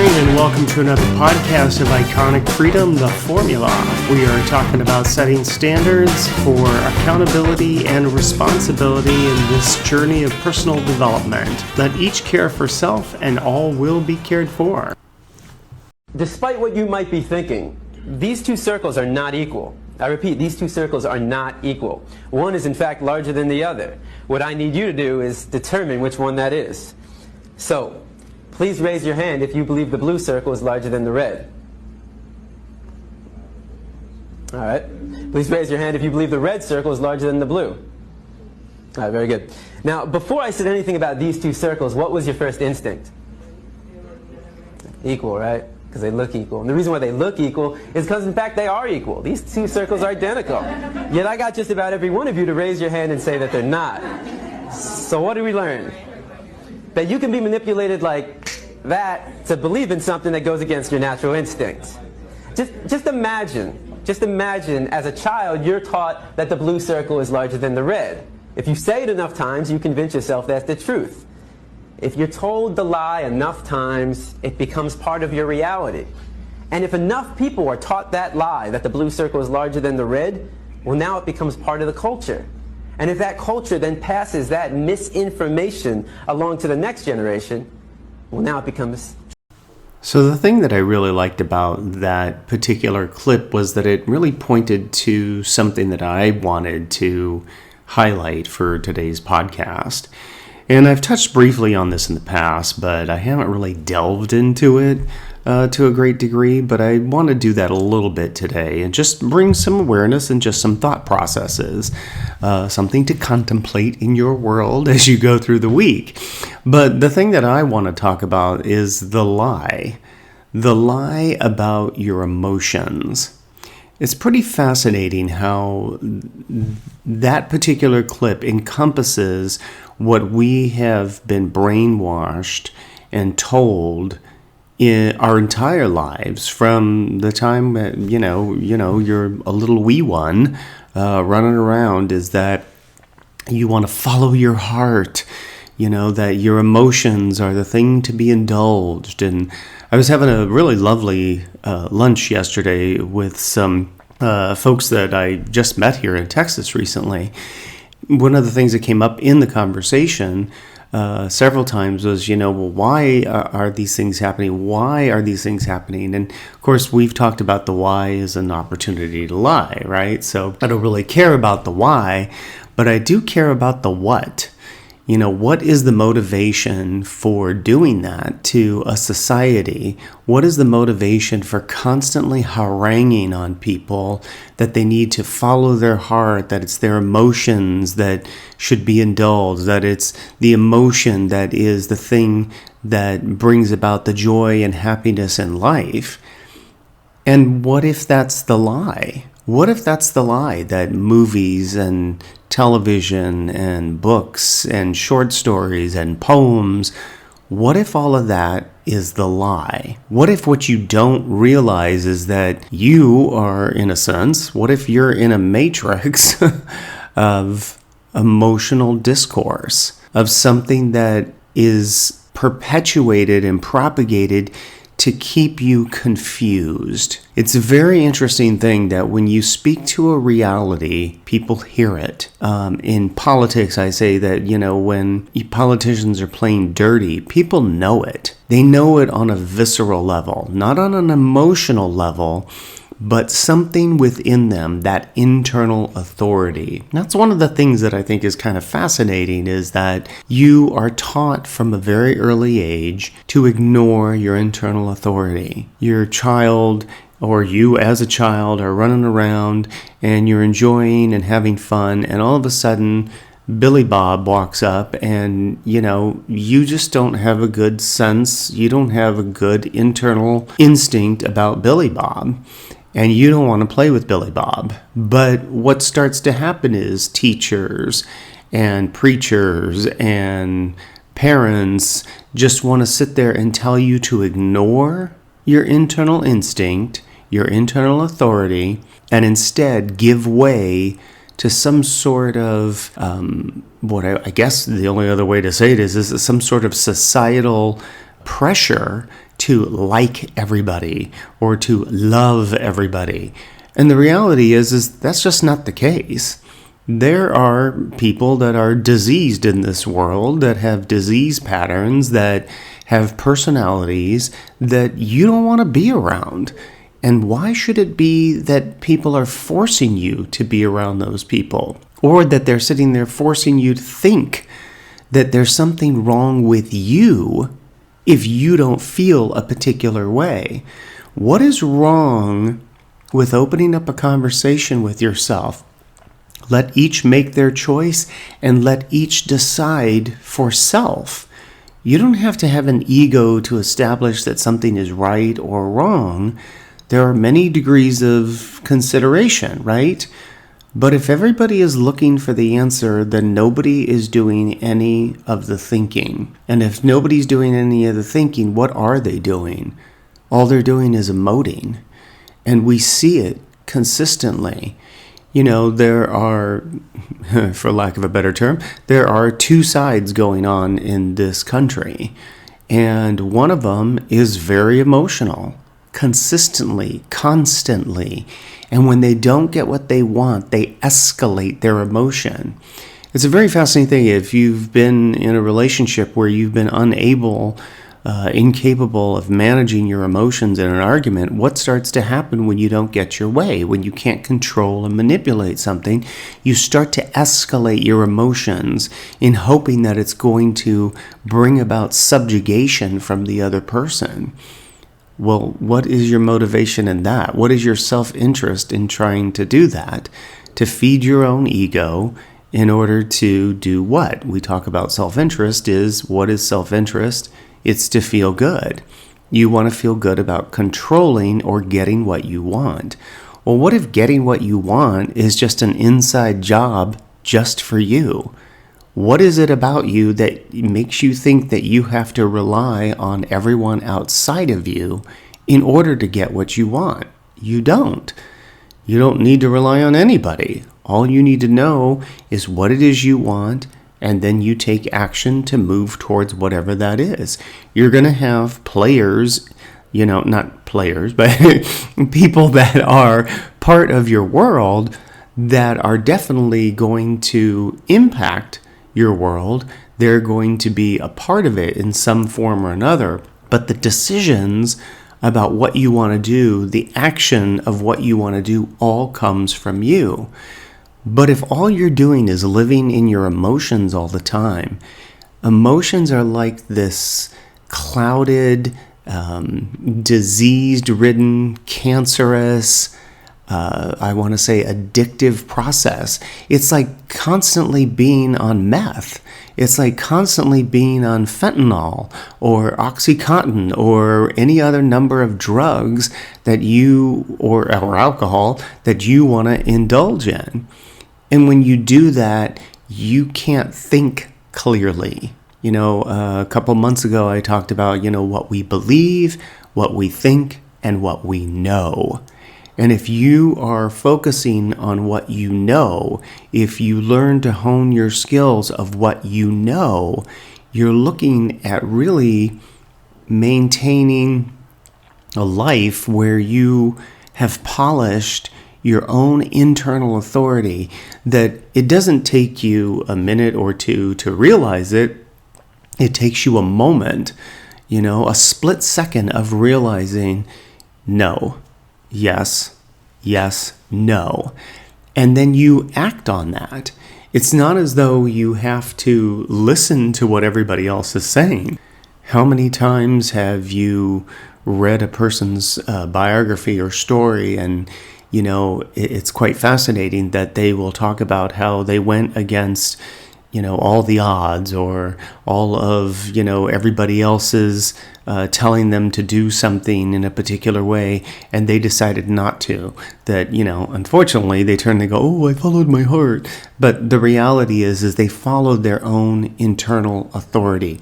morning and welcome to another podcast of Iconic Freedom, The Formula. We are talking about setting standards for accountability and responsibility in this journey of personal development. Let each care for self and all will be cared for. Despite what you might be thinking, these two circles are not equal. I repeat, these two circles are not equal. One is in fact larger than the other. What I need you to do is determine which one that is. So, please raise your hand if you believe the blue circle is larger than the red. All right. Please raise your hand if you believe the red circle is larger than the blue. All right, very good. Now, before I said anything about these two circles, what was your first instinct? Equal, right? Because they look equal. And the reason why they look equal is because, in fact, they are equal. These two circles are identical. Yet I got just about every one of you to raise your hand and say that they're not. So what did we learn? That you can be manipulated like that to believe in something that goes against your natural instincts. Just imagine as a child you're taught that the blue circle is larger than the red. If you say it enough times, you convince yourself that's the truth. If you're told the lie enough times, it becomes part of your reality. And if enough people are taught that lie, that the blue circle is larger than the red, well, now it becomes part of the culture. And if that culture then passes that misinformation along to the next generation, well, now it becomes... So the thing that I really liked about that particular clip was that it really pointed to something that I wanted to highlight for today's podcast. And I've touched briefly on this in the past, but I haven't really delved into it to a great degree. But I want to do that a little bit today and just bring some awareness and just some thought processes, something to contemplate in your world as you go through the week. But the thing that I want to talk about is the lie about your emotions. It's pretty fascinating how that particular clip encompasses what we have been brainwashed and told in our entire lives from the time that, you're a little wee one running around, is that you want to follow your heart, that your emotions are the thing to be indulged. And I was having a really lovely lunch yesterday with some folks that I just met here in Texas recently. One of the things that came up in the conversation several times was, why are these things happening? Why are these things happening? And of course, we've talked about the why as an opportunity to lie, right? So I don't really care about the why, but I do care about the what. What is the motivation for doing that to a society? What is the motivation for constantly haranguing on people that they need to follow their heart, that it's their emotions that should be indulged, that it's the emotion that is the thing that brings about the joy and happiness in life? And what if that's the lie? What if that's the lie that movies and television and books and short stories and poems, what if all of that is the lie? What if what you don't realize is that you are, in a sense, what if you're in a matrix of emotional discourse, of something that is perpetuated and propagated to keep you confused? It's a very interesting thing that when you speak to a reality, people hear it. In politics, I say that, when politicians are playing dirty, people know it. They know it on a visceral level, not on an emotional level, but something within them, that internal authority. That's one of the things that I think is kind of fascinating, is that you are taught from a very early age to ignore your internal authority. Your child, or you as a child, are running around and you're enjoying and having fun, and all of a sudden Billy Bob walks up and, you just don't have a good sense, you don't have a good internal instinct about Billy Bob. And you don't want to play with Billy Bob. But what starts to happen is teachers and preachers and parents just want to sit there and tell you to ignore your internal instinct, your internal authority, and instead give way to some sort of, I guess the only other way to say it is some sort of societal pressure to like everybody or to love everybody. And the reality is that's just not the case. There are people that are diseased in this world, that have disease patterns, that have personalities that you don't want to be around. And why should it be that people are forcing you to be around those people? Or that they're sitting there forcing you to think that there's something wrong with you if you don't feel a particular way? What is wrong with opening up a conversation with yourself? Let each make their choice and let each decide for self. You don't have to have an ego to establish that something is right or wrong. There are many degrees of consideration, right? But if everybody is looking for the answer, then nobody is doing any of the thinking. And if nobody's doing any of the thinking, what are they doing? All they're doing is emoting. And we see it consistently. There are, for lack of a better term, there are two sides going on in this country. And one of them is very emotional, consistently, constantly. And when they don't get what they want, they escalate their emotion. It's a very fascinating thing. If you've been in a relationship where you've been incapable of managing your emotions in an argument, what starts to happen when you don't get your way? When you can't control and manipulate something, you start to escalate your emotions in hoping that it's going to bring about subjugation from the other person. Well, what is your motivation in that? What is your self-interest in trying to do that? To feed your own ego in order to do what? We talk about self-interest. What is self-interest? It's to feel good. You want to feel good about controlling or getting what you want. Well, what if getting what you want is just an inside job just for you? What is it about you that makes you think that you have to rely on everyone outside of you in order to get what you want? You don't. You don't need to rely on anybody. All you need to know is what it is you want, and then you take action to move towards whatever that is. You're going to have players, not players, but people that are part of your world that are definitely going to impact your world. They're going to be a part of it in some form or another. But the decisions about what you want to do, the action of what you want to do, all comes from you. But if all you're doing is living in your emotions all the time, emotions are like this clouded, disease-ridden, cancerous, I want to say addictive process. It's like constantly being on meth. It's like constantly being on fentanyl or Oxycontin or any other number of drugs that or alcohol that you want to indulge in. And when you do that, you can't think clearly. A couple months ago, I talked about, what we believe, what we think, and what we know. And if you are focusing on what you know, if you learn to hone your skills of what you know, you're looking at really maintaining a life where you have polished your own internal authority, that it doesn't take you a minute or two to realize it. It takes you a moment, a split second of realizing no, yes, no. And then you act on that. It's not as though you have to listen to what everybody else is saying. How many times have you read a person's biography or story, and it's quite fascinating that they will talk about how they went against all the odds, or all of everybody else's telling them to do something in a particular way, and they decided not to. That unfortunately they turn and go, "Oh, I followed my heart." But the reality is they followed their own internal authority.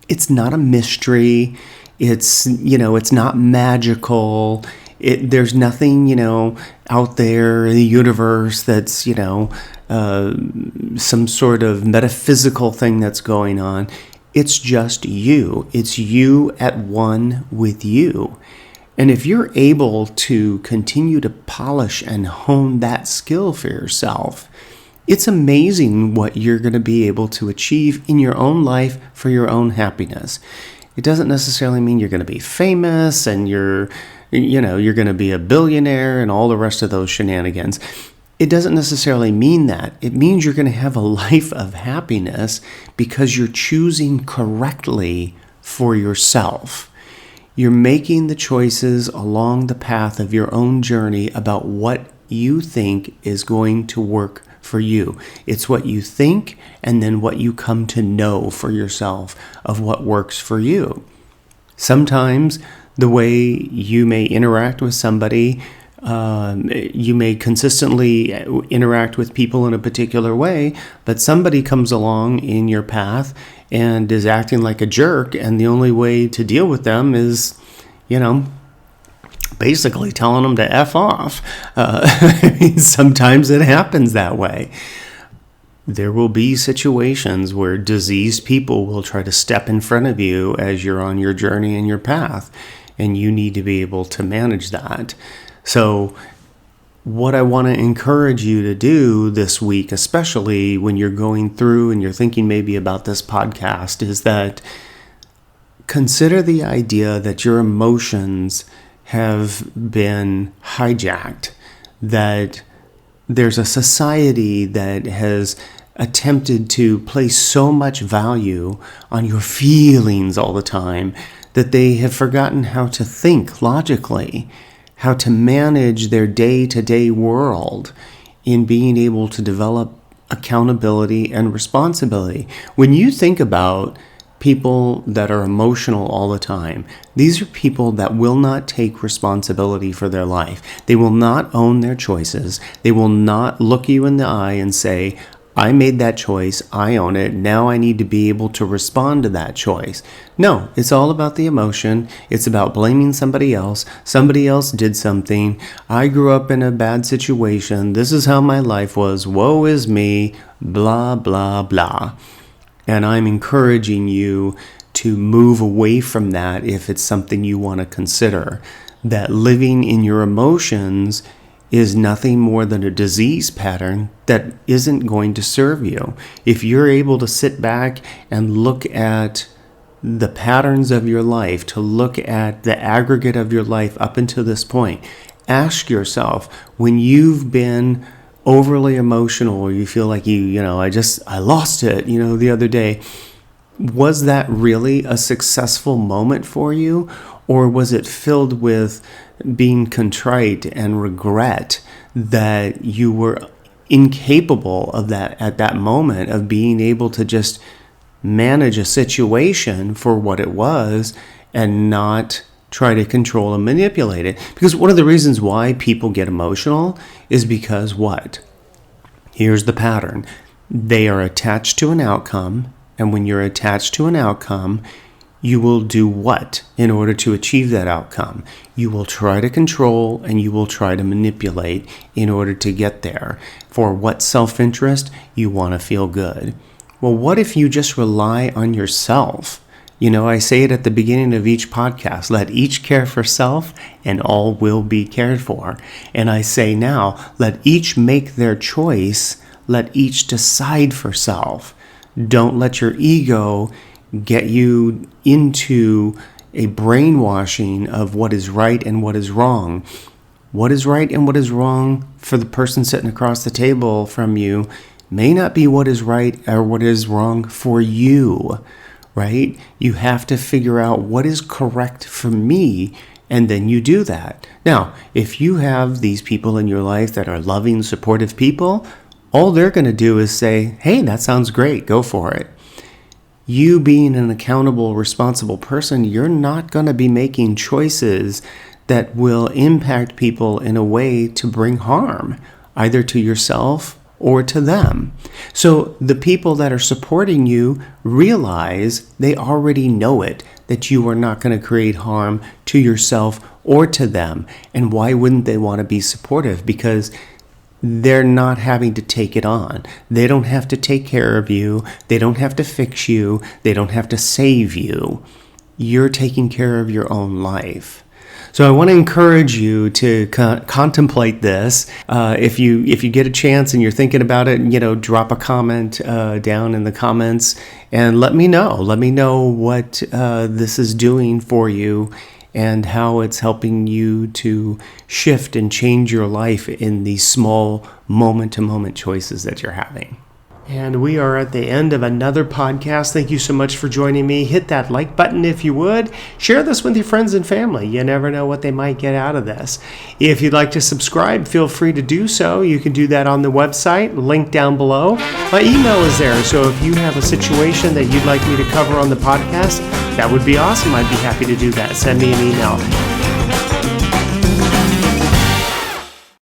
It's not a mystery. It's it's not magical. There's nothing, out there in the universe that's, some sort of metaphysical thing that's going on. It's just you. It's you at one with you. And if you're able to continue to polish and hone that skill for yourself, it's amazing what you're going to be able to achieve in your own life for your own happiness. It doesn't necessarily mean you're going to be famous and you're going to be a billionaire and all the rest of those shenanigans. It doesn't necessarily mean that. It means you're going to have a life of happiness because you're choosing correctly for yourself. You're making the choices along the path of your own journey about what you think is going to work for you. It's what you think and then what you come to know for yourself of what works for you. Sometimes the way you may interact with somebody, you may consistently interact with people in a particular way, but somebody comes along in your path and is acting like a jerk, and the only way to deal with them is, basically telling them to F off. Sometimes it happens that way. There will be situations where diseased people will try to step in front of you as you're on your journey and your path, and you need to be able to manage that. So what I want to encourage you to do this week, especially when you're going through and you're thinking maybe about this podcast, is that consider the idea that your emotions have been hijacked, that there's a society that has attempted to place so much value on your feelings all the time that they have forgotten how to think logically, how to manage their day-to-day world in being able to develop accountability and responsibility. When you think about people that are emotional all the time, these are people that will not take responsibility for their life. They will not own their choices. They will not look you in the eye and say, I made that choice, I own it, now I need to be able to respond to that choice. No, it's all about the emotion. It's about blaming somebody else. Somebody else did something. I grew up in a bad situation. This is how my life was. Woe is me, blah, blah, blah. And I'm encouraging you to move away from that if it's something you want to consider. That living in your emotions is nothing more than a disease pattern that isn't going to serve you. If you're able to sit back and look at the patterns of your life, to look at the aggregate of your life up until this point, ask yourself, when you've been overly emotional or you feel like I lost it, the other day, was that really a successful moment for you? Or was it filled with being contrite and regret that you were incapable of that at that moment, of being able to just manage a situation for what it was and not try to control and manipulate it? Because one of the reasons why people get emotional is because what? Here's the pattern. They are attached to an outcome, and when you're attached to an outcome, you will do what in order to achieve that outcome? You will try to control and you will try to manipulate in order to get there. For what self-interest? You want to feel good. Well, what if you just rely on yourself? I say it at the beginning of each podcast, let each care for self and all will be cared for. And I say now, let each make their choice, let each decide for self. Don't let your ego get you into a brainwashing of what is right and what is wrong. What is right and what is wrong for the person sitting across the table from you may not be what is right or what is wrong for you, right? You have to figure out what is correct for me, and then you do that. Now, if you have these people in your life that are loving, supportive people, all they're going to do is say, hey, that sounds great, go for it. You being an accountable, responsible person, you're not going to be making choices that will impact people in a way to bring harm, either to yourself or to them. So the people that are supporting you realize, they already know it, that you are not going to create harm to yourself or to them. And why wouldn't they want to be supportive? Because they're not having to take it on. They don't have to take care of you. They don't have to fix you. They don't have to save you. You're taking care of your own life. So I want to encourage you to contemplate this. If you get a chance and you're thinking about it, drop a comment down in the comments and let me know. Let me know what this is doing for you and how it's helping you to shift and change your life in these small moment-to-moment choices that you're having. And we are at the end of another podcast. Thank you so much for joining me. Hit that like button if you would. Share this with your friends and family. You never know what they might get out of this. If you'd like to subscribe, feel free to do so. You can do that on the website, link down below. My email is there, so if you have a situation that you'd like me to cover on the podcast, that would be awesome. I'd be happy to do that. Send me an email.